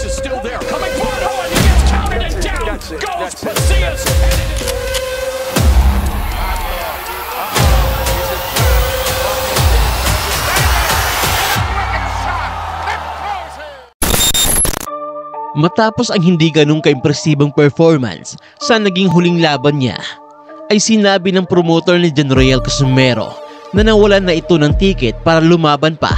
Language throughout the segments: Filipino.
is still there. Coming forward. Oh, and he gets counted and down goes Macias. Matapos ang hindi ganong kaimpresibong performance sa naging huling laban niya, ay sinabi ng promoter ni Genroel Cosmero na nawalan na ito ng ticket para lumaban pa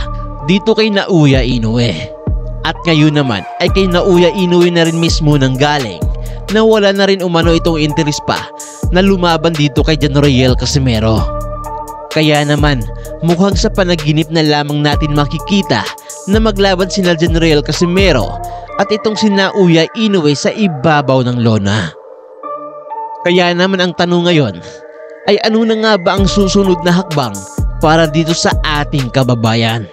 dito kay Naoya Inoue. At ngayon naman ay kay Naoya Inoue na rin mismo nang galing na wala na rin umano itong interest pa na lumaban dito kay Genroel Cosmero. Kaya naman mukhang sa panaginip na lamang natin makikita na maglaban sina Genroel Cosmero at itong si Naoya Inoue sa ibabaw ng lona. Kaya naman ang tanong ngayon ay ano na nga ba ang susunod na hakbang para dito sa ating kababayan?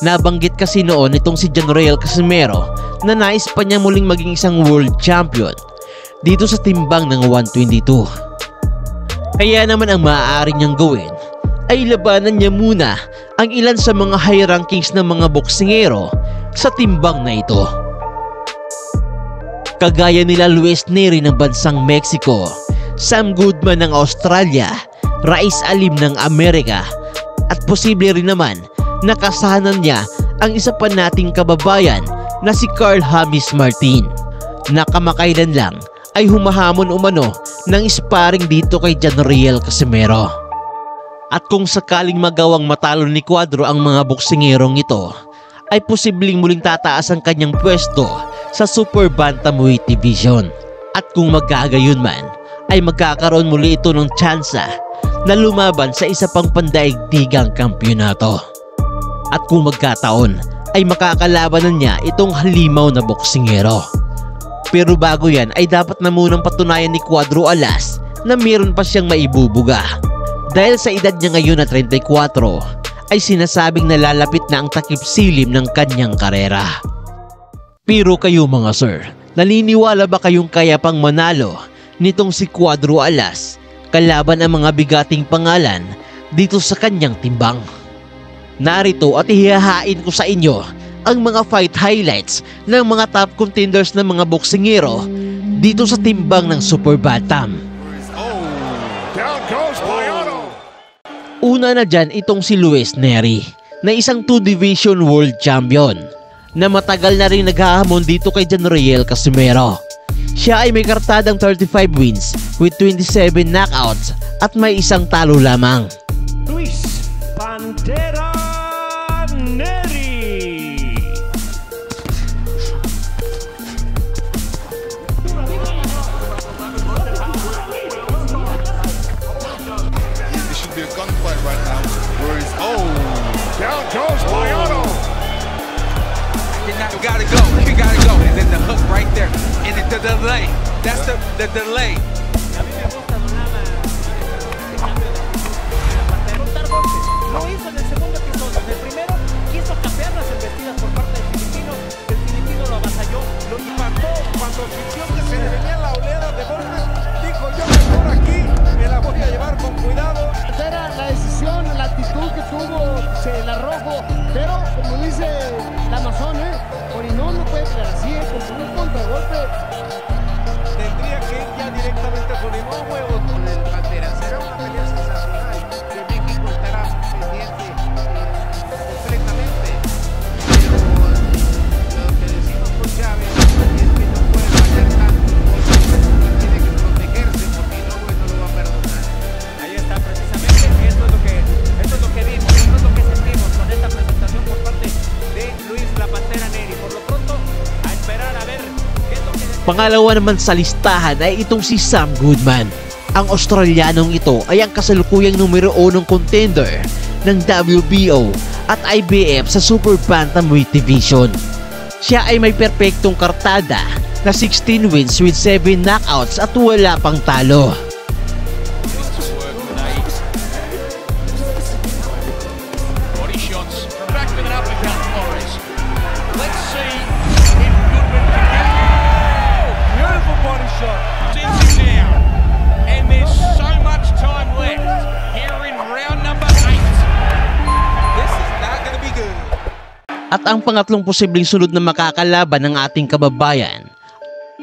Nabanggit kasi noon itong si Genroel Cosmero na nais pa niya muling maging isang world champion dito sa timbang ng 122. Kaya naman ang maaari niyang gawin ay labanan niya muna ang ilan sa mga high rankings ng mga boksingero sa timbang na ito. Kagaya nila Luis Nery ng bansang Mexico, Sam Goodman ng Australia, Raiz Alim ng Amerika, at posible rin naman na kasahanan niya ang isa pa nating kababayan na si Carl Hamis Martin, na kamakailan lang ay humahamon umano ng sparring dito kay Genroel Cosmero. At kung sakaling magawang matalo ni Cuadro ang mga boksingerong ito, ay posibleng muling tataas ang kanyang pwesto sa Super Bantamweight Division. At kung magkagayon man, ay magkakaroon muli ito ng tsansa na lumaban sa isa pang pandaigdigang kampyonato. At kung magkataon, ay makakalabanan niya itong halimaw na boksingero. Pero bago yan ay dapat na munang patunayan ni Cuadro Alas na meron pa siyang maibubuga. Dahil sa edad niya ngayon na 34, ay sinasabing nalalapit na ang takip silim ng kanyang karera. Pero kayo mga sir, naniniwala ba kayong kaya pang manalo nitong si Cuadro Alas kalaban ang mga bigating pangalan dito sa kanyang timbang? Narito at ihahain ko sa inyo ang mga fight highlights ng mga top contenders ng mga boksingero dito sa timbang ng Super Bantam. Una na dyan itong si Luis Nery na isang 2-division world champion na matagal na rin naghahamon dito kay Genroel Cosmero. Siya ay may kartadang 35 wins with 27 knockouts at may isang talo lamang. Luis Pantera Nery. This should be a gunfight right now. Where is down goes Mayano. You gotta go. You gotta go. And then the hook right there. And the delay. That's the delay. Lo hizo en el segundo episodio. En el primero quiso capear las embestidas por parte del filipino. El filipino lo avasalló, lo impactó. Cuando sintió que se le venía la oleada de golpes, dijo: yo mejor aquí me la voy a llevar con cuidado. Era la decisión, la actitud que tuvo el arrojo, pero como dice la Amazon, Morinón no puede quedar así, con un contragolpe. Tendría que ir ya directamente con el huevo con el Pantera. Será una pelea sensacional que México estará pendiente completamente. Pero lo que decimos con Chávez es que no puede fallar tanto, tiene que protegerse porque luego no lo va a perdonar. Ahí está precisamente, esto es lo que vimos, esto es lo que sentimos con esta presentación por parte de Luis La Pantera Nery. Por lo pronto, a esperar a ver qué es lo que... Pangalawa naman sa listahan ay itong si Sam Goodman. Ang Australianong ito ay ang kasalukuyang numero 1 contender ng WBO at IBF sa Super Bantamweight Division. Siya ay may perpektong kartada na 16 wins with 7 knockouts at wala pang talo. Body shots. Back with an uppercut, Flores. Let's see if Goodman can get it. Beautiful body shot. Sends him down. And there's so much time left here in round number 8. This is not gonna be good. At ang pangatlong posibleng sunod na makakalaban ng ating kababayan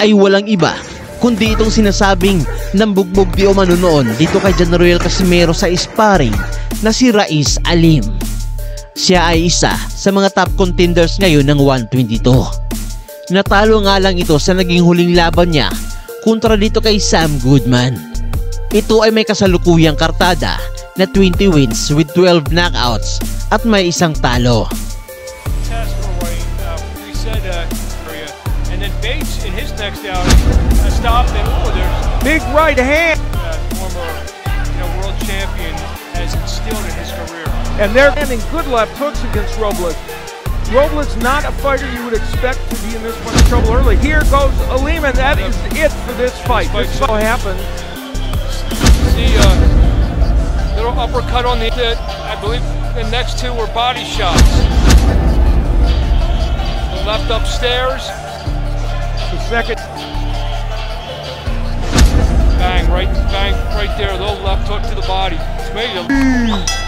ay walang iba kundi itong sinasabing nambugbog di o manunoon dito kay John Casimero sa sparring na si Raiz Alim. Siya ay isa sa mga top contenders ngayon ng 122. Natalo nga lang ito sa naging huling laban niya kontra dito kay Sam Goodman. Ito ay may kasalukuyang kartada na 20 wins with 12 knockouts at may isang talo. And then Bates in his next out stopped and there's Big right hand. former world champion has instilled in his career. And they're landing good left hooks against Robles. Robles not a fighter you would expect to be in this much trouble early. Here goes Alim, and that is it for this fight. This so happened. See little uppercut on the I believe the next two were body shots. The left upstairs. The second. Bang right there. Little left hook to the body. It's made a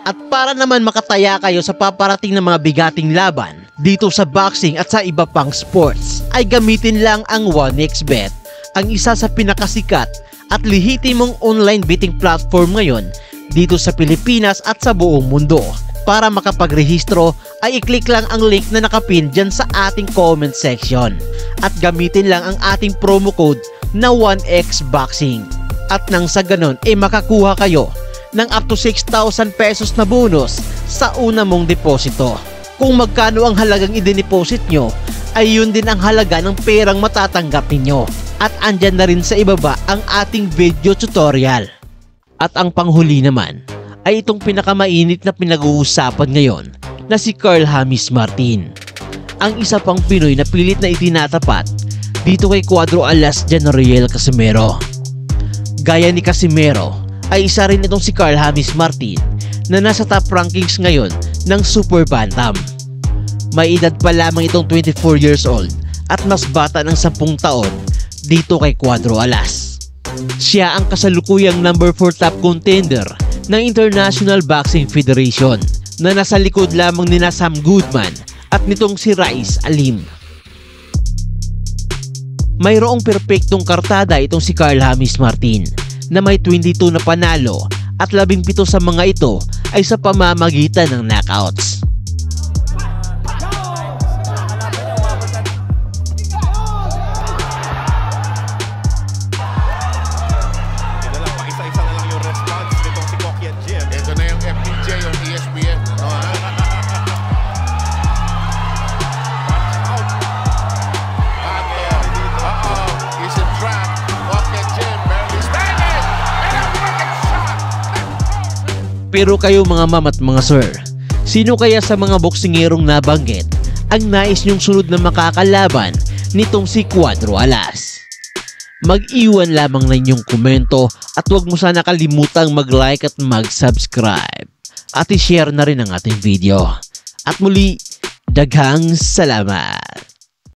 At para naman makataya kayo sa paparating na mga bigating laban dito sa boxing at sa iba pang sports, ay gamitin lang ang 1xBet, ang isa sa pinakasikat at lehitimong online betting platform ngayon dito sa Pilipinas at sa buong mundo. Para makapagrehistro ay i-click lang ang link na nakapin dyan sa ating comment section at gamitin lang ang ating promo code na 1xBoxing. At nang sa ganon ay makakuha kayo ng up to 6,000 pesos na bonus sa una mong deposito. Kung magkano ang halagang i-deposit nyo, ay yun din ang halaga ng perang matatanggap ninyo. At andyan na rin sa ibaba ang ating video tutorial. At ang panghuli naman, ay itong pinakamainit na pinag-uusapan ngayon na si Carl Hamis Martin. Ang isa pang Pinoy na pilit na itinatapat dito kay Cuadro Alas John Casimero. Gaya ni Casimero, ay isa rin itong si Carl Hamis Martin na nasa top rankings ngayon ng Super Bantam. May edad pa lamang itong 24 years old at mas bata ng 10 taon dito kay Cuadro Alas. Siya ang kasalukuyang number 4 top contender ng International Boxing Federation na nasa likod lamang ni Sam Goodman at nitong si Raiz Alim. Mayroong perpektong kartada itong si Carl Hamis Martin na may 22 na panalo at 17 sa mga ito ay sa pamamagitan ng knockouts. Isa-isa na lang yung response nitong si Koki at Jim. Ito na yung FPJ, yung ESPN. He's in trap. Koki at Jim barely standing. And a wicked shot. Pero kayo mga ma'am at mga sir, sino kaya sa mga boksingerong nabanggit ang nais nyong sunod na makakalaban nitong si Cuadro Alas? Mag-iwan lamang na inyong komento at huwag mo sana kalimutang mag-like at mag-subscribe. At i-share na rin ang ating video. At muli, daghang salamat!